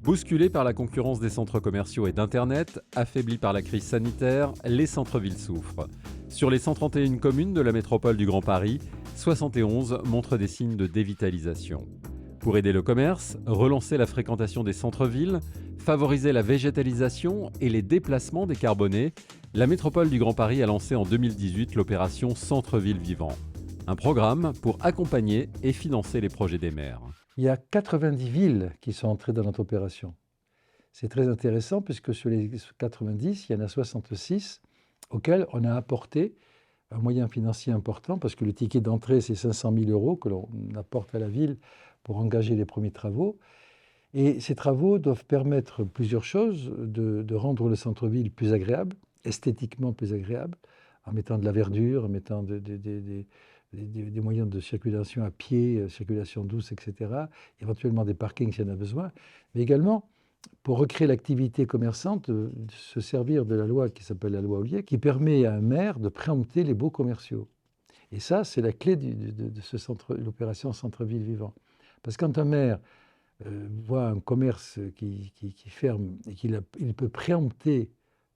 Bousculés par la concurrence des centres commerciaux et d'Internet, affaiblis par la crise sanitaire, les centres-villes souffrent. Sur les 131 communes de la métropole du Grand Paris, 71 montrent des signes de dévitalisation. Pour aider le commerce, relancer la fréquentation des centres-villes, favoriser la végétalisation et les déplacements décarbonés, la métropole du Grand Paris a lancé en 2018 l'opération Centre-ville vivant. Un programme pour accompagner et financer les projets des maires. Il y a 90 villes qui sont entrées dans notre opération. C'est très intéressant puisque sur les 90, il y en a 66 auxquels on a apporté un moyen financier important parce que le ticket d'entrée, c'est 500 000 € que l'on apporte à la ville pour engager les premiers travaux. Et ces travaux doivent permettre plusieurs choses, de rendre le centre-ville plus agréable, esthétiquement plus agréable, en mettant de la verdure, en mettant des moyens de circulation à pied, circulation douce, etc. Éventuellement des parkings s'il y en a besoin, mais également pour recréer l'activité commerçante, de se servir de la loi qui s'appelle la loi Ollier, qui permet à un maire de préempter les baux commerciaux. Et ça, c'est la clé de l'opération Centre-ville vivant. Parce que quand un maire voit un commerce qui ferme et il peut préempter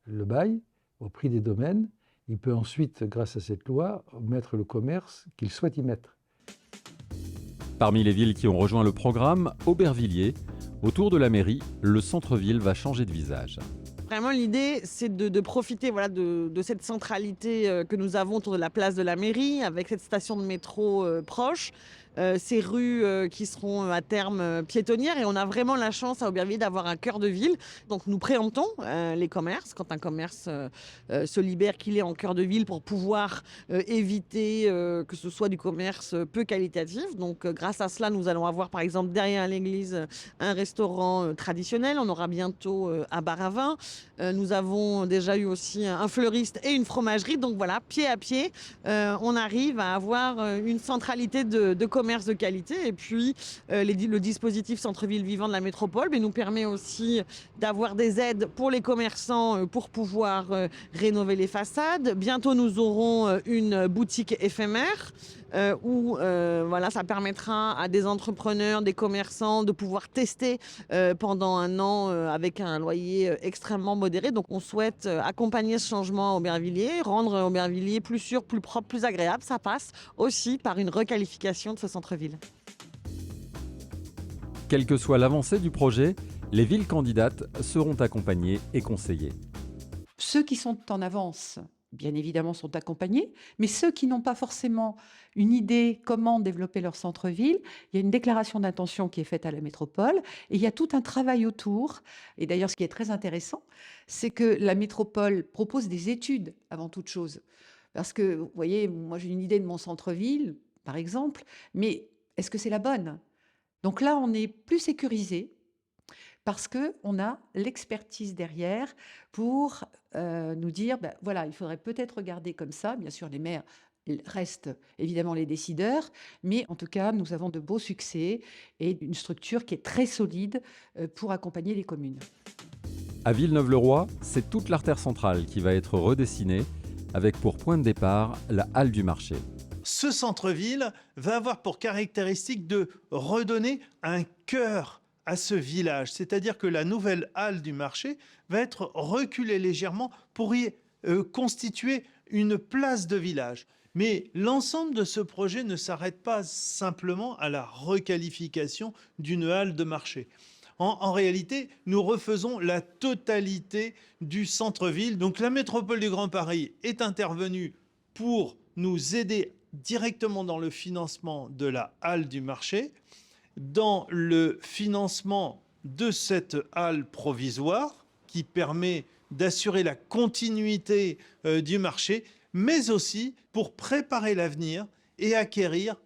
le bail au prix des domaines, il peut ensuite, grâce à cette loi, mettre le commerce qu'il souhaite y mettre. Parmi les villes qui ont rejoint le programme, Aubervilliers. Autour de la mairie, le centre-ville va changer de visage. Vraiment, l'idée, c'est de profiter de cette centralité que nous avons autour de la place de la mairie, avec cette station de métro proche, ces rues qui seront à terme piétonnières. Et on a vraiment la chance à Aubervilliers d'avoir un cœur de ville. Donc nous préemptons les commerces. Quand un commerce se libère, qu'il est en cœur de ville pour pouvoir éviter que ce soit du commerce peu qualitatif. Donc grâce à cela, nous allons avoir par exemple derrière l'église un restaurant traditionnel. On aura bientôt un bar à vin. Nous avons déjà eu aussi un fleuriste et une fromagerie. Donc voilà, pied à pied, on arrive à avoir une centralité de commerce de qualité. Et puis, le dispositif Centre-ville vivant de la métropole nous permet aussi d'avoir des aides pour les commerçants pour pouvoir rénover les façades. Bientôt, nous aurons une boutique éphémère où ça permettra à des entrepreneurs, des commerçants de pouvoir tester pendant un an avec un loyer extrêmement modéré. Donc on souhaite accompagner ce changement à Aubervilliers, rendre Aubervilliers plus sûr, plus propre, plus agréable. Ça passe aussi par une requalification de ce centre-ville. Quelle que soit l'avancée du projet, les villes candidates seront accompagnées et conseillées. Ceux qui sont en avance, bien évidemment, sont accompagnés, mais ceux qui n'ont pas forcément une idée comment développer leur centre-ville, il y a une déclaration d'intention qui est faite à la métropole et il y a tout un travail autour. Et d'ailleurs, ce qui est très intéressant, c'est que la métropole propose des études avant toute chose. Parce que, vous voyez, moi j'ai une idée de mon centre-ville, par exemple, mais est-ce que c'est la bonne? Donc là, on est plus sécurisé parce qu'on a l'expertise derrière pour nous dire, voilà, il faudrait peut-être regarder comme ça. Bien sûr, les maires restent évidemment les décideurs, mais en tout cas, nous avons de beaux succès et une structure qui est très solide pour accompagner les communes. À Villeneuve-le-Roi, c'est toute l'artère centrale qui va être redessinée, avec pour point de départ la halle du marché. Ce centre-ville va avoir pour caractéristique de redonner un cœur à ce village. C'est-à-dire que la nouvelle halle du marché va être reculée légèrement pour y constituer une place de village. Mais l'ensemble de ce projet ne s'arrête pas simplement à la requalification d'une halle de marché. En réalité, nous refaisons la totalité du centre-ville. Donc la métropole du Grand Paris est intervenue pour nous aider directement dans le financement de la halle du marché, dans le financement de cette halle provisoire qui permet d'assurer la continuité du marché, mais aussi pour préparer l'avenir et acquérir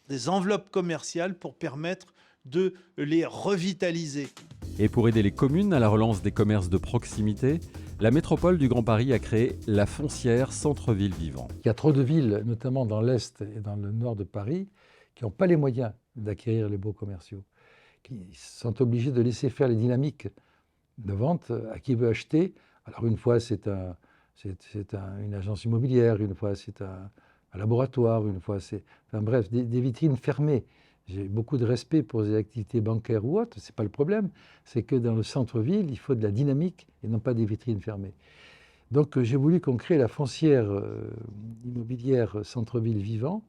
des enveloppes commerciales pour permettre de les revitaliser. Et pour aider les communes à la relance des commerces de proximité, la métropole du Grand Paris a créé la foncière Centre-ville vivant. Il y a trop de villes, notamment dans l'Est et dans le Nord de Paris, qui n'ont pas les moyens d'acquérir les baux commerciaux, qui sont obligés de laisser faire les dynamiques de vente à qui veut acheter. Alors une fois, c'est une agence immobilière, une fois, c'est un laboratoire, une fois, c'est... Enfin bref, des vitrines fermées. J'ai beaucoup de respect pour les activités bancaires ou autres, ce n'est pas le problème. C'est que dans le centre-ville, il faut de la dynamique et non pas des vitrines fermées. Donc j'ai voulu qu'on crée la foncière immobilière centre-ville vivant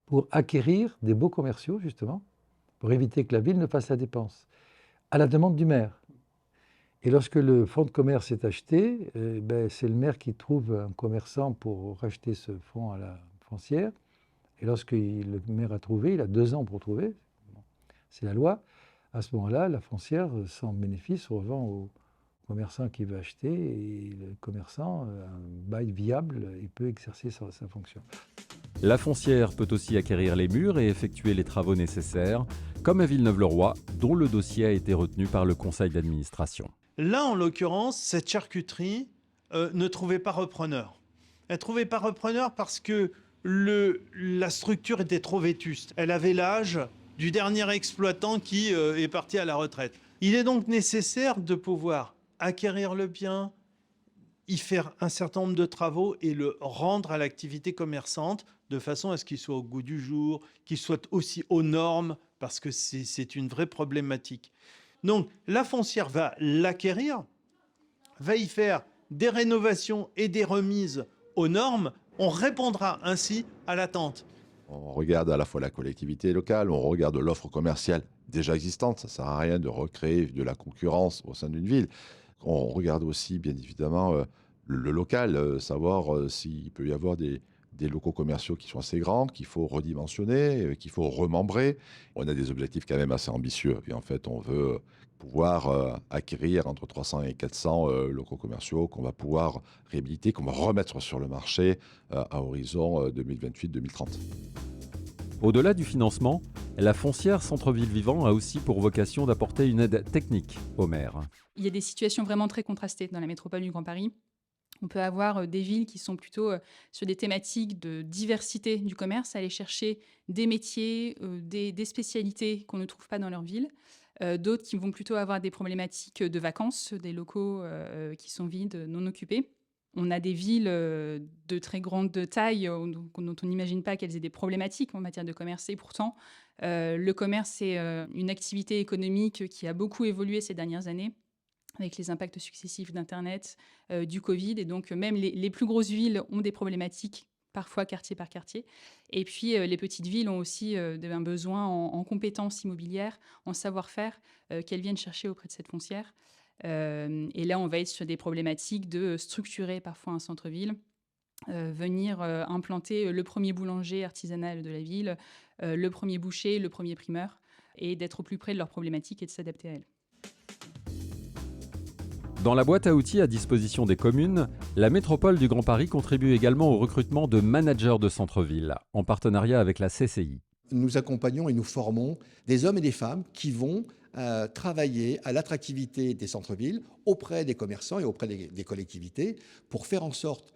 pour acquérir des beaux commerciaux, justement, pour éviter que la ville ne fasse la dépense, à la demande du maire. Et lorsque le fonds de commerce est acheté, c'est le maire qui trouve un commerçant pour racheter ce fonds à la foncière. Et lorsque le maire a trouvé, il a 2 ans pour trouver, c'est la loi, à ce moment-là, la foncière, sans bénéfice, revend au commerçant qui veut acheter et le commerçant, un bail viable, il peut exercer sa fonction. La foncière peut aussi acquérir les murs et effectuer les travaux nécessaires, comme à Villeneuve-le-Roi, dont le dossier a été retenu par le conseil d'administration. Là, en l'occurrence, cette charcuterie ne trouvait pas repreneur. Elle ne trouvait pas repreneur parce que la structure était trop vétuste. Elle avait l'âge du dernier exploitant qui est parti à la retraite. Il est donc nécessaire de pouvoir acquérir le bien, y faire un certain nombre de travaux et le rendre à l'activité commerçante de façon à ce qu'il soit au goût du jour, qu'il soit aussi aux normes, parce que c'est une vraie problématique. Donc la foncière va l'acquérir, va y faire des rénovations et des remises aux normes. On répondra ainsi à l'attente. On regarde à la fois la collectivité locale, on regarde l'offre commerciale déjà existante. Ça ne sert à rien de recréer de la concurrence au sein d'une ville. On regarde aussi, bien évidemment, le local, savoir s'il peut y avoir des locaux commerciaux qui sont assez grands, qu'il faut redimensionner, qu'il faut remembrer. On a des objectifs quand même assez ambitieux. Et en fait, on veut pouvoir acquérir entre 300 et 400 locaux commerciaux qu'on va pouvoir réhabiliter, qu'on va remettre sur le marché à horizon 2028-2030. Au-delà du financement, la foncière Centre-Ville Vivant a aussi pour vocation d'apporter une aide technique aux maires. Il y a des situations vraiment très contrastées dans la métropole du Grand Paris. On peut avoir des villes qui sont plutôt sur des thématiques de diversité du commerce, aller chercher des métiers, des spécialités qu'on ne trouve pas dans leur ville. D'autres qui vont plutôt avoir des problématiques de vacances, des locaux qui sont vides, non occupés. On a des villes de très grande taille dont on n'imagine pas qu'elles aient des problématiques en matière de commerce. Et pourtant, le commerce, c'est une activité économique qui a beaucoup évolué ces dernières années, avec les impacts successifs d'Internet, du Covid. Et donc, même les plus grosses villes ont des problématiques, parfois quartier par quartier. Et puis, les petites villes ont aussi un besoin en compétences immobilières, en savoir-faire qu'elles viennent chercher auprès de cette foncière. Et là, on va être sur des problématiques de structurer parfois un centre-ville, venir implanter le premier boulanger artisanal de la ville, le premier boucher, le premier primeur, et d'être au plus près de leurs problématiques et de s'adapter à elles. Dans la boîte à outils à disposition des communes, la métropole du Grand Paris contribue également au recrutement de managers de centre-ville, en partenariat avec la CCI. Nous accompagnons et nous formons des hommes et des femmes qui vont travailler à l'attractivité des centres-villes auprès des commerçants et auprès des collectivités pour faire en sorte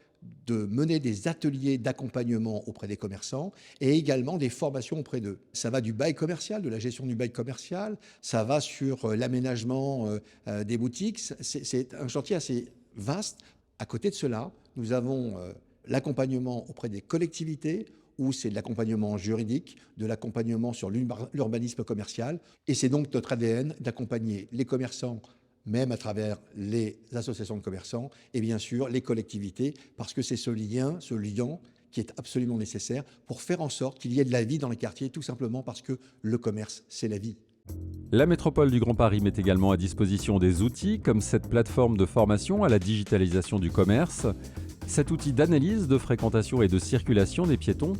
de mener des ateliers d'accompagnement auprès des commerçants et également des formations auprès d'eux. Ça va du bail commercial, de la gestion du bail commercial, ça va sur l'aménagement des boutiques. C'est un chantier assez vaste. À côté de cela, nous avons l'accompagnement auprès des collectivités, où c'est de l'accompagnement juridique, de l'accompagnement sur l'urbanisme commercial. Et c'est donc notre ADN d'accompagner les commerçants, même à travers les associations de commerçants, et bien sûr les collectivités, parce que c'est ce lien qui est absolument nécessaire pour faire en sorte qu'il y ait de la vie dans les quartiers, tout simplement parce que le commerce, c'est la vie. La métropole du Grand Paris met également à disposition des outils comme cette plateforme de formation à la digitalisation du commerce, cet outil d'analyse de fréquentation et de circulation des piétons,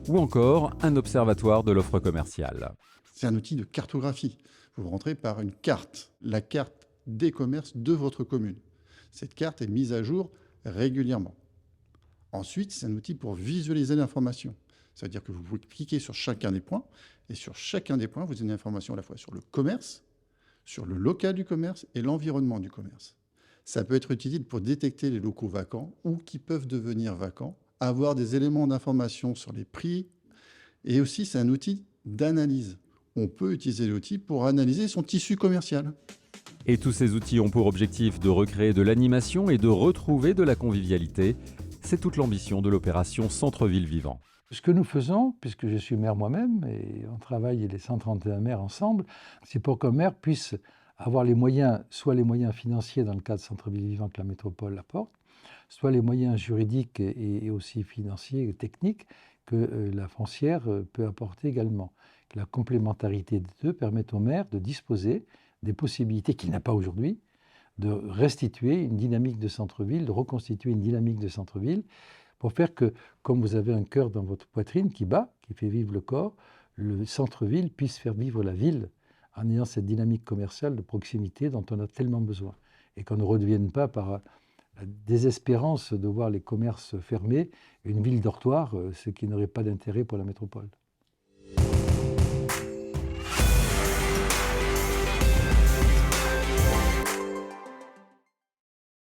ou encore un observatoire de l'offre commerciale. C'est un outil de cartographie. Vous rentrez par une carte, la carte des commerces de votre commune. Cette carte est mise à jour régulièrement. Ensuite, c'est un outil pour visualiser l'information. C'est-à-dire que vous pouvez cliquer sur chacun des points, et sur chacun des points, vous avez une information à la fois sur le commerce, sur le local du commerce et l'environnement du commerce. Ça peut être utile pour détecter les locaux vacants ou qui peuvent devenir vacants, avoir des éléments d'information sur les prix. Et aussi, c'est un outil d'analyse. On peut utiliser l'outil pour analyser son tissu commercial. Et tous ces outils ont pour objectif de recréer de l'animation et de retrouver de la convivialité. C'est toute l'ambition de l'opération Centre-ville vivant. Ce que nous faisons, puisque je suis maire moi-même, et on travaille les 131 maires ensemble, c'est pour qu'un maire puisse avoir les moyens, soit les moyens financiers dans le cadre Centre-ville vivant que la métropole apporte, soit les moyens juridiques et aussi financiers et techniques que la foncière peut apporter également. La complémentarité des deux permet au maire de disposer des possibilités qu'il n'a pas aujourd'hui, de restituer une dynamique de centre-ville, de reconstituer une dynamique de centre-ville, pour faire que, comme vous avez un cœur dans votre poitrine qui bat, qui fait vivre le corps, le centre-ville puisse faire vivre la ville en ayant cette dynamique commerciale de proximité dont on a tellement besoin. Et qu'on ne redevienne pas par la désespérance de voir les commerces fermés, une ville dortoir, ce qui n'aurait pas d'intérêt pour la métropole.